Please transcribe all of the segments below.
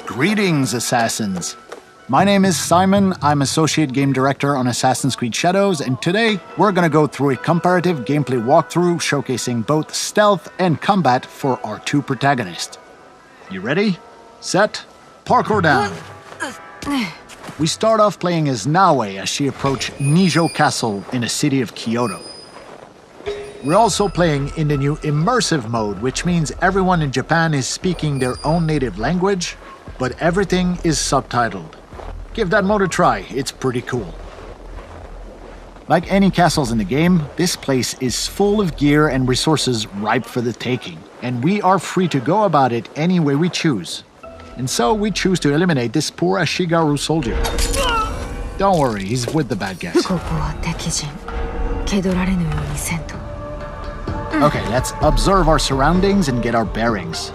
Greetings, assassins! My name is Simon, I'm Associate Game Director on Assassin's Creed Shadows, and today we're gonna go through a comparative gameplay walkthrough showcasing both stealth and combat for our two protagonists. You ready? Set? Parkour down! We start off playing as Naue as she approaches Nijo Castle in the city of Kyoto. We're also playing in the new immersive mode, which means everyone in Japan is speaking their own native language, but everything is subtitled. Give that mode a try, it's pretty cool. Like any castles in the game, this place is full of gear and resources ripe for the taking, and we are free to go about it any way we choose. And so we choose to eliminate this poor Ashigaru soldier. Don't worry, he's with the bad guys. Okay, let's observe our surroundings and get our bearings.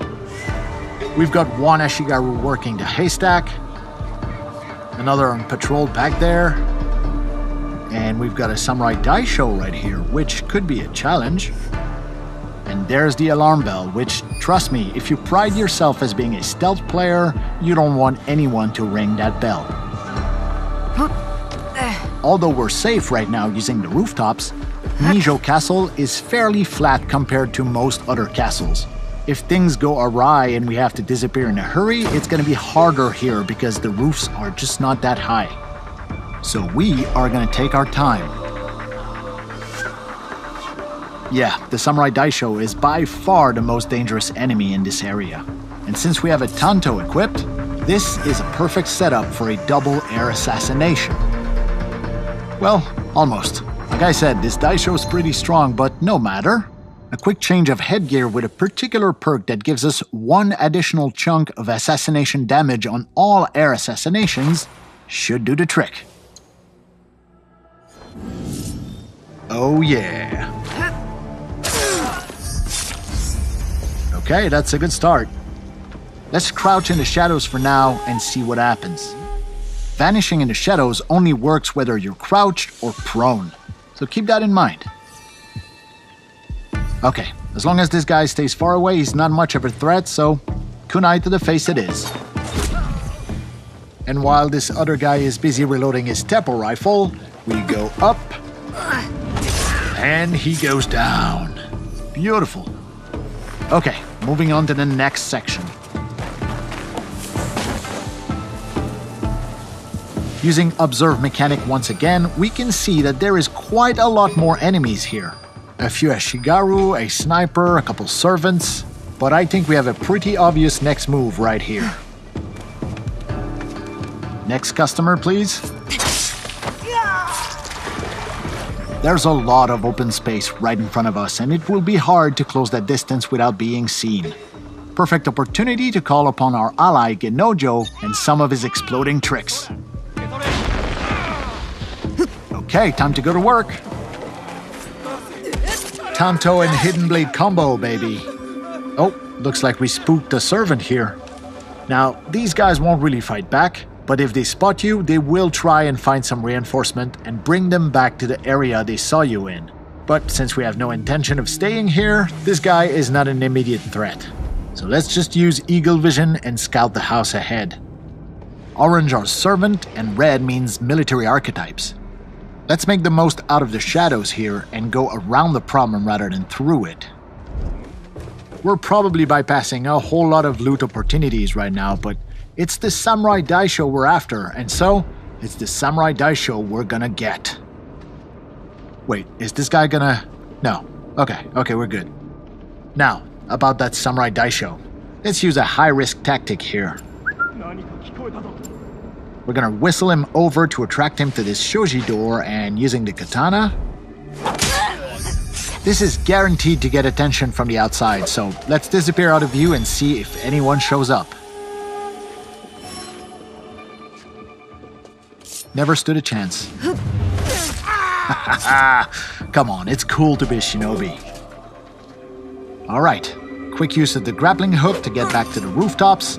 We've got one Ashigaru working the haystack, another on patrol back there, and we've got a samurai daisho right here, which could be a challenge. And there's the alarm bell, which, trust me, if you pride yourself as being a stealth player, you don't want anyone to ring that bell. Although we're safe right now using the rooftops, Nijo Castle is fairly flat compared to most other castles. If things go awry and we have to disappear in a hurry, it's gonna be harder here because the roofs are just not that high. So we are gonna take our time. Yeah, the samurai daisho is by far the most dangerous enemy in this area. And since we have a tanto equipped, this is a perfect setup for a double air assassination. Well, almost. Like I said, this daisho is pretty strong, but no matter. A quick change of headgear with a particular perk that gives us one additional chunk of assassination damage on all air assassinations should do the trick. Oh yeah. Okay, that's a good start. Let's crouch in the shadows for now and see what happens. Vanishing in the shadows only works whether you're crouched or prone, so keep that in mind. Okay, as long as this guy stays far away, he's not much of a threat, so kunai to the face it is. And while this other guy is busy reloading his Teppo rifle, we go up, and he goes down. Beautiful. Okay, moving on to the next section. Using Observe Mechanic once again, we can see that there is quite a lot more enemies here. A few Ashigaru, a sniper, a couple servants, but I think we have a pretty obvious next move right here. Next customer, please. There's a lot of open space right in front of us, and it will be hard to close that distance without being seen. Perfect opportunity to call upon our ally Genojo and some of his exploding tricks. Okay, time to go to work. Tanto and Hidden Blade combo, baby. Oh, looks like we spooked a servant here. Now, these guys won't really fight back, but if they spot you, they will try and find some reinforcement and bring them back to the area they saw you in. But since we have no intention of staying here, this guy is not an immediate threat. So let's just use Eagle Vision and scout the house ahead. Orange are servant and red means military archetypes. Let's make the most out of the shadows here and go around the problem rather than through it. We're probably bypassing a whole lot of loot opportunities right now, but it's the samurai daisho we're after, and so it's the samurai daisho we're gonna get. Wait, is this guy gonna... No. Okay, we're good. Now, about that samurai daisho. Let's use a high-risk tactic here. We're gonna whistle him over to attract him to this shoji door, and using the katana... This is guaranteed to get attention from the outside, so let's disappear out of view and see if anyone shows up. Never stood a chance. Come on, it's cool to be a shinobi. Alright, quick use of the grappling hook to get back to the rooftops.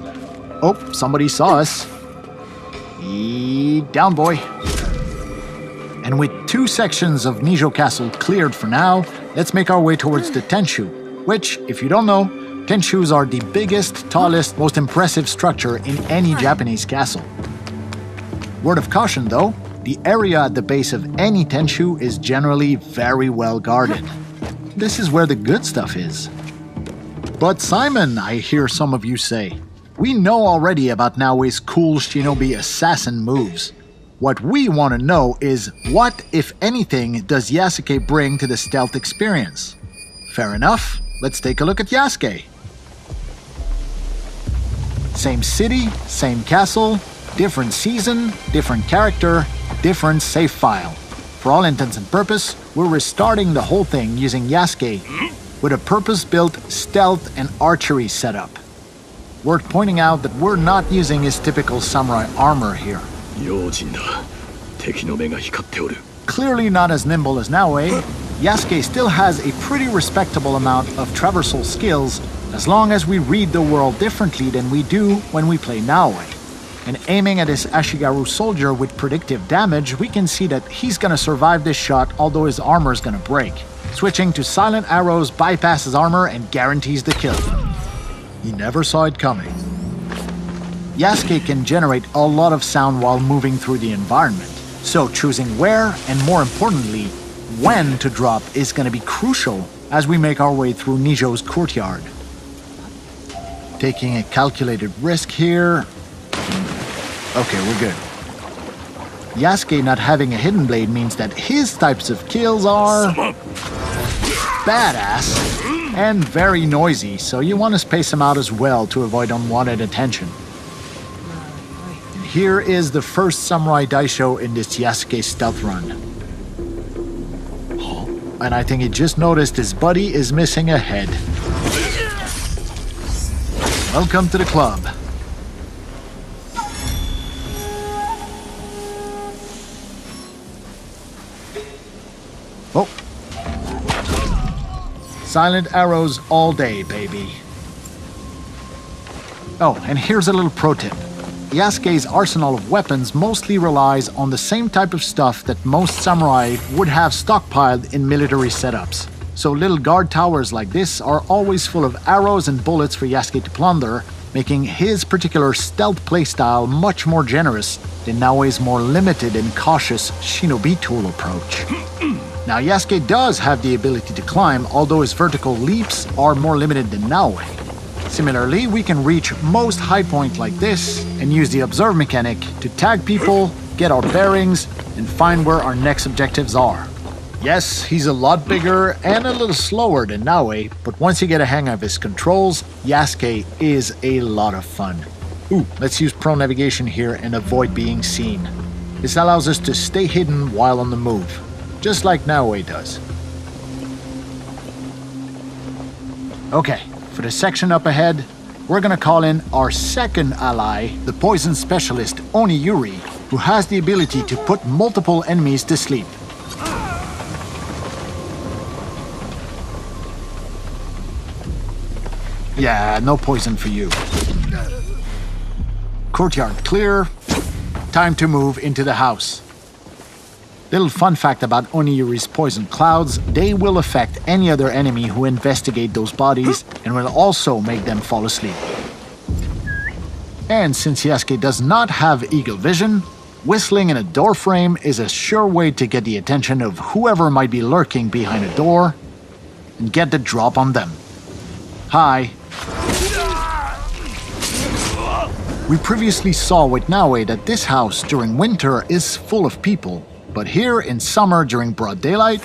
Oh, somebody saw us. Down, boy. And with two sections of Nijo Castle cleared for now, let's make our way towards the Tenshu, which, if you don't know, Tenshus are the biggest, tallest, most impressive structure in any Japanese castle. Word of caution though, the area at the base of any tenshu is generally very well guarded. This is where the good stuff is. But Simon, I hear some of you say, we know already about Naoe's cool shinobi assassin moves. What we want to know is what, if anything, does Yasuke bring to the stealth experience? Fair enough, let's take a look at Yasuke. Same city, same castle, different season, different character, different save file. For all intents and purposes, we're restarting the whole thing using Yasuke with a purpose-built stealth and archery setup. Worth pointing out that we're not using his typical samurai armor here. Clearly not as nimble as Naoe, Yasuke still has a pretty respectable amount of traversal skills as long as we read the world differently than we do when we play Naoe. And aiming at his Ashigaru soldier with predictive damage, we can see that he's gonna survive this shot although his armor is gonna break. Switching to silent arrows bypasses armor and guarantees the kill. He never saw it coming. Yasuke can generate a lot of sound while moving through the environment, so choosing where and more importantly, when to drop is gonna be crucial as we make our way through Nijo's courtyard. Taking a calculated risk here. Okay, we're good. Yasuke not having a hidden blade means that his types of kills are badass and very noisy, so you want to space them out as well to avoid unwanted attention. And here is the first Samurai Daisho in this Yasuke stealth run. And I think he just noticed his buddy is missing a head. Welcome to the club. Oh. Silent arrows all day, baby. Oh, and here's a little pro tip. Yasuke's arsenal of weapons mostly relies on the same type of stuff that most samurai would have stockpiled in military setups. So little guard towers like this are always full of arrows and bullets for Yasuke to plunder, making his particular stealth playstyle much more generous than Naoe's more limited and cautious shinobi tool approach. Now Yasuke does have the ability to climb, although his vertical leaps are more limited than Naoe. Similarly, we can reach most high points like this and use the observe mechanic to tag people, get our bearings, and find where our next objectives are. Yes, he's a lot bigger and a little slower than Naoe, but once you get a hang of his controls, Yasuke is a lot of fun. Ooh, let's use pro navigation here and avoid being seen. This allows us to stay hidden while on the move, just like Naoe does. Okay, for the section up ahead, we're gonna call in our second ally, the poison specialist Oniyuri, who has the ability to put multiple enemies to sleep. Yeah, no poison for you. Courtyard clear. Time to move into the house. Little fun fact about Oniyuri's poison clouds, they will affect any other enemy who investigate those bodies and will also make them fall asleep. And since Yasuke does not have eagle vision, whistling in a door frame is a sure way to get the attention of whoever might be lurking behind a door and get the drop on them. Hi. We previously saw with Naoe that this house during winter is full of people, but here in summer during broad daylight,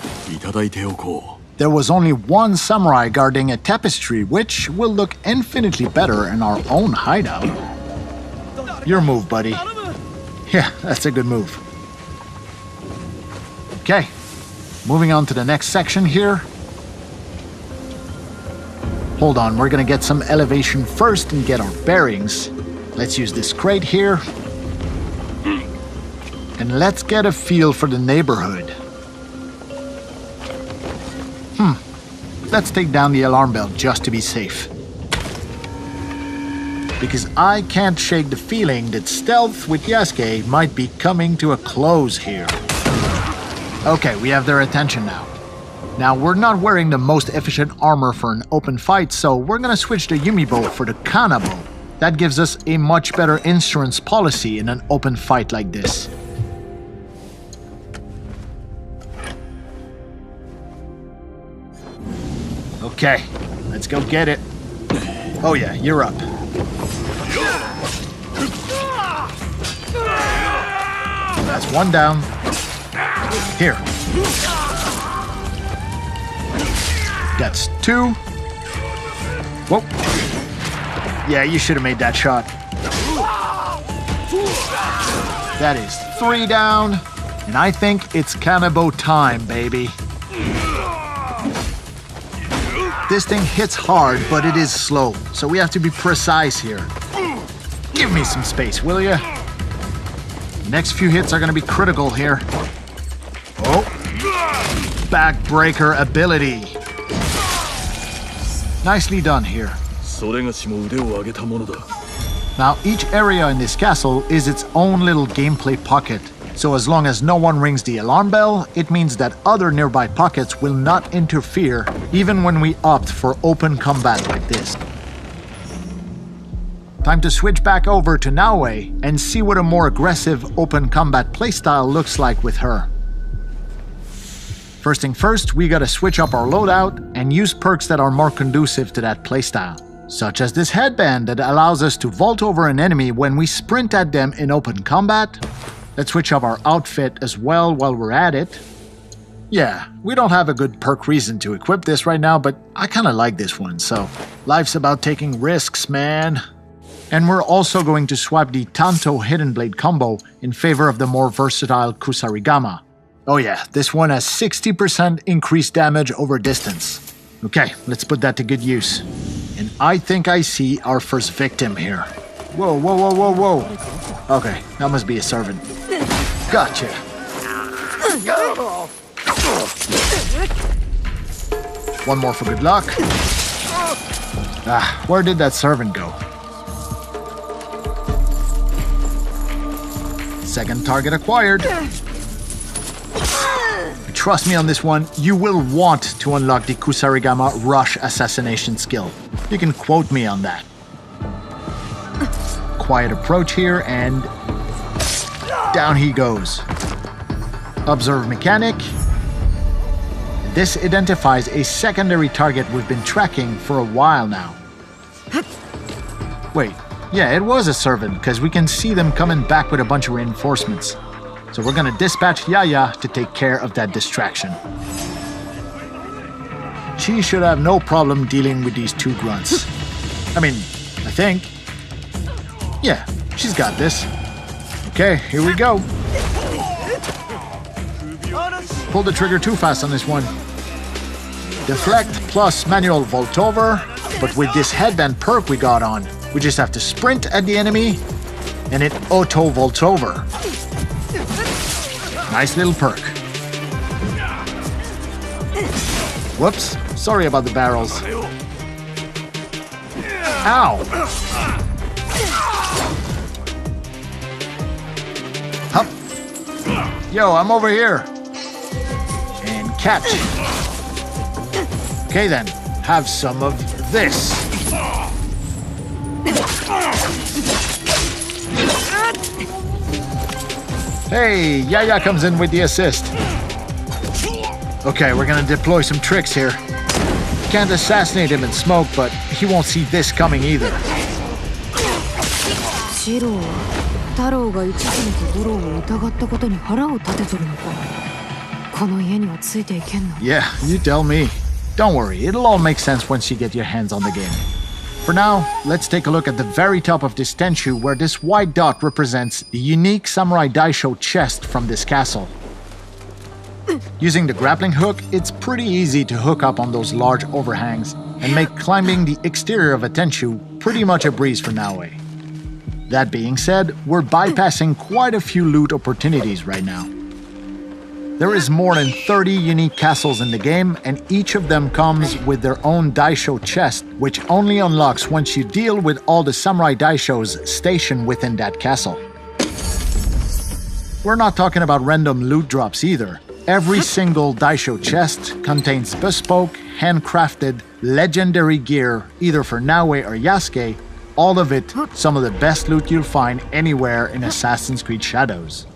there was only one samurai guarding a tapestry, which will look infinitely better in our own hideout. Your move, buddy. Yeah, that's a good move. Okay, moving on to the next section here. Hold on, we're gonna get some elevation first and get our bearings. Let's use this crate here. And let's get a feel for the neighborhood. Let's take down the alarm bell just to be safe. Because I can't shake the feeling that stealth with Yasuke might be coming to a close here. Okay, we have their attention now. Now, we're not wearing the most efficient armor for an open fight, so we're gonna switch the Yumi bow for the Kana bow. That gives us a much better insurance policy in an open fight like this. Okay, let's go get it. Oh yeah, you're up. That's one down. Here. That's two. Whoa. Yeah, you should have made that shot. That is three down. And I think it's Kanabo time, baby. This thing hits hard, but it is slow, so we have to be precise here. Give me some space, will ya? Next few hits are gonna be critical here. Oh. Backbreaker ability. Nicely done here. Now, each area in this castle is its own little gameplay pocket. So as long as no one rings the alarm bell, it means that other nearby pockets will not interfere, even when we opt for open combat like this. Time to switch back over to Naoe and see what a more aggressive open combat playstyle looks like with her. First thing first, we gotta switch up our loadout and use perks that are more conducive to that playstyle, such as this headband that allows us to vault over an enemy when we sprint at them in open combat. Let's switch up our outfit as well while we're at it. Yeah, we don't have a good perk reason to equip this right now, but I kinda like this one, so life's about taking risks, man. And we're also going to swap the Tanto Hidden Blade combo in favor of the more versatile Kusarigama. Oh yeah, this one has 60% increased damage over distance. Okay, let's put that to good use. And I think I see our first victim here. Whoa, whoa, whoa, whoa, whoa. Okay, that must be a servant. Gotcha. One more for good luck. Ah, where did that servant go? Second target acquired. Trust me on this one, you will want to unlock the Kusarigama Rush Assassination skill. You can quote me on that. Quiet approach here, and down he goes. Observe mechanic. This identifies a secondary target we've been tracking for a while now. Wait, yeah, it was a servant, because we can see them coming back with a bunch of reinforcements. So we're gonna dispatch Yaya to take care of that distraction. She should have no problem dealing with these two grunts. I mean, I think. Yeah, she's got this. Okay, here we go. Pull the trigger too fast on this one. Deflect plus manual vault over, but with this headband perk we got on, we just have to sprint at the enemy and it auto vaults over. Nice little perk. Whoops, sorry about the barrels. Ow! Hup. Yo, I'm over here. And catch. Okay then, have some of this. Hey, Yaya comes in with the assist. Okay, we're gonna deploy some tricks here. Can't assassinate him in smoke, but he won't see this coming either. Yeah, you tell me. Don't worry, it'll all make sense once you get your hands on the game. For now, let's take a look at the very top of this Tenchu, where this white dot represents the unique Samurai Daisho chest from this castle. Using the grappling hook, it's pretty easy to hook up on those large overhangs and make climbing the exterior of a Tenchu pretty much a breeze for Naoe. That being said, we're bypassing quite a few loot opportunities right now. There is more than 30 unique castles in the game, and each of them comes with their own Daisho chest, which only unlocks once you deal with all the Samurai Daishos stationed within that castle. We're not talking about random loot drops either. Every single daisho chest contains bespoke, handcrafted, legendary gear, either for Naue or Yasuke, all of it some of the best loot you'll find anywhere in Assassin's Creed Shadows.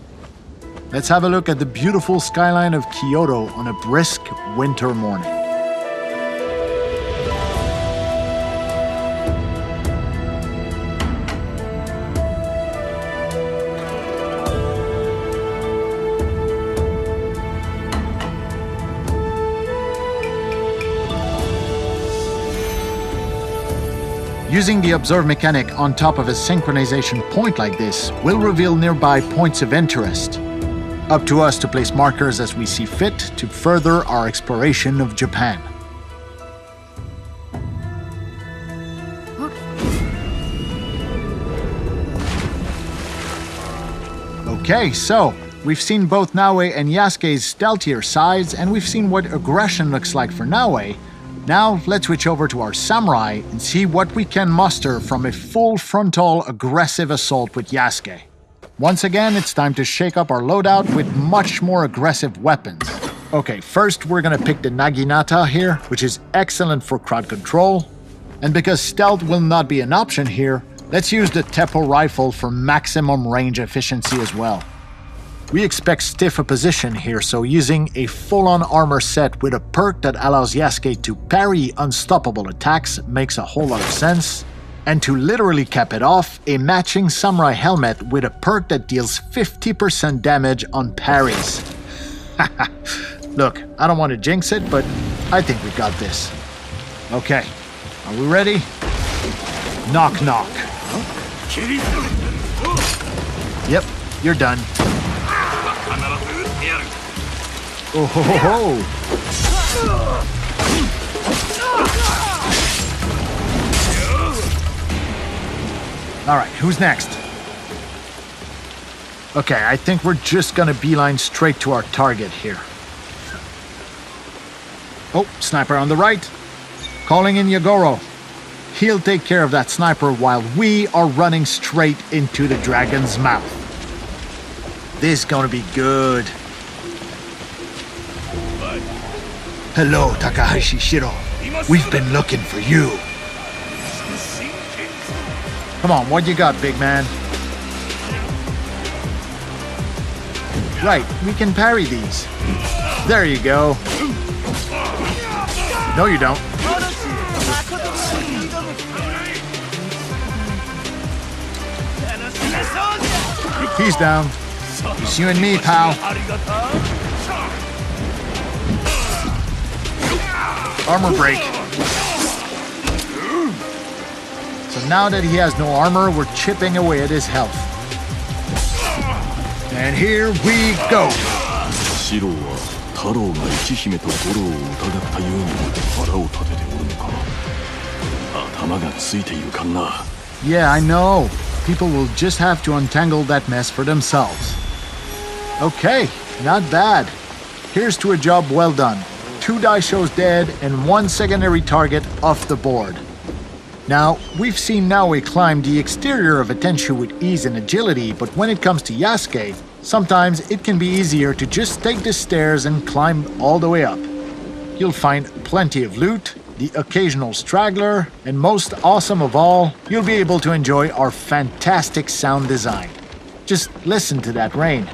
Let's have a look at the beautiful skyline of Kyoto on a brisk winter morning. Using the observe mechanic on top of a synchronization point like this will reveal nearby points of interest. Up to us to place markers as we see fit to further our exploration of Japan. Okay, so we've seen both Naue and Yasuke's stealthier sides, and we've seen what aggression looks like for Naue. Now let's switch over to our samurai and see what we can muster from a full frontal aggressive assault with Yasuke. Once again, it's time to shake up our loadout with much more aggressive weapons. Okay, first we're gonna pick the Naginata here, which is excellent for crowd control. And because stealth will not be an option here, let's use the Teppo rifle for maximum range efficiency as well. We expect stiff opposition here, so using a full-on armor set with a perk that allows Yasuke to parry unstoppable attacks makes a whole lot of sense. And to literally cap it off, a matching samurai helmet with a perk that deals 50% damage on parries. Look, I don't want to jinx it, but I think we got this. Okay, are we ready? Knock knock. Yep, you're done. Oh ho ho ho! Alright, who's next? Okay, I think we're just gonna beeline straight to our target here. Oh, sniper on the right. Calling in Yagoro. He'll take care of that sniper while we are running straight into the dragon's mouth. This is gonna be good. Hello, Takahashi Shiro. We've been looking for you. Come on, what you got, big man? Right, we can parry these. There you go. No, you don't. He's down. It's you and me, pal. Armor break. So now that he has no armor, we're chipping away at his health. And here we go. Yeah, I know. People will just have to untangle that mess for themselves. Okay, not bad. Here's to a job well done. 2 daishos dead and 1 secondary target off the board. Now, we've seen Naue climb the exterior of a Tenshu with ease and agility, but when it comes to Yasuke, sometimes it can be easier to just take the stairs and climb all the way up. You'll find plenty of loot, the occasional straggler, and most awesome of all, you'll be able to enjoy our fantastic sound design. Just listen to that rain.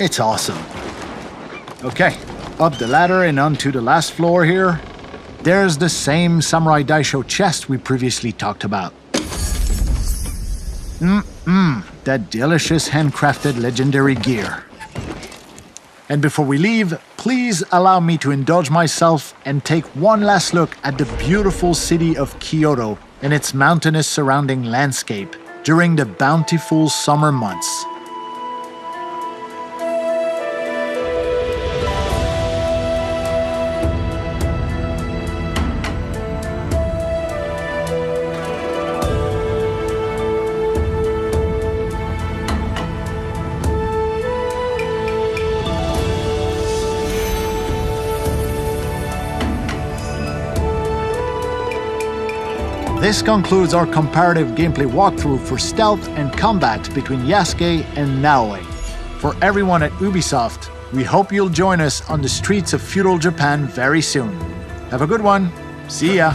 It's awesome. Okay, up the ladder and onto the last floor here. There's the same Samurai Daisho chest we previously talked about. That delicious handcrafted legendary gear. And before we leave, please allow me to indulge myself and take one last look at the beautiful city of Kyoto and its mountainous surrounding landscape during the bountiful summer months. This concludes our comparative gameplay walkthrough for stealth and combat between Yasuke and Naoe. For everyone at Ubisoft, we hope you'll join us on the streets of feudal Japan very soon. Have a good one. See ya!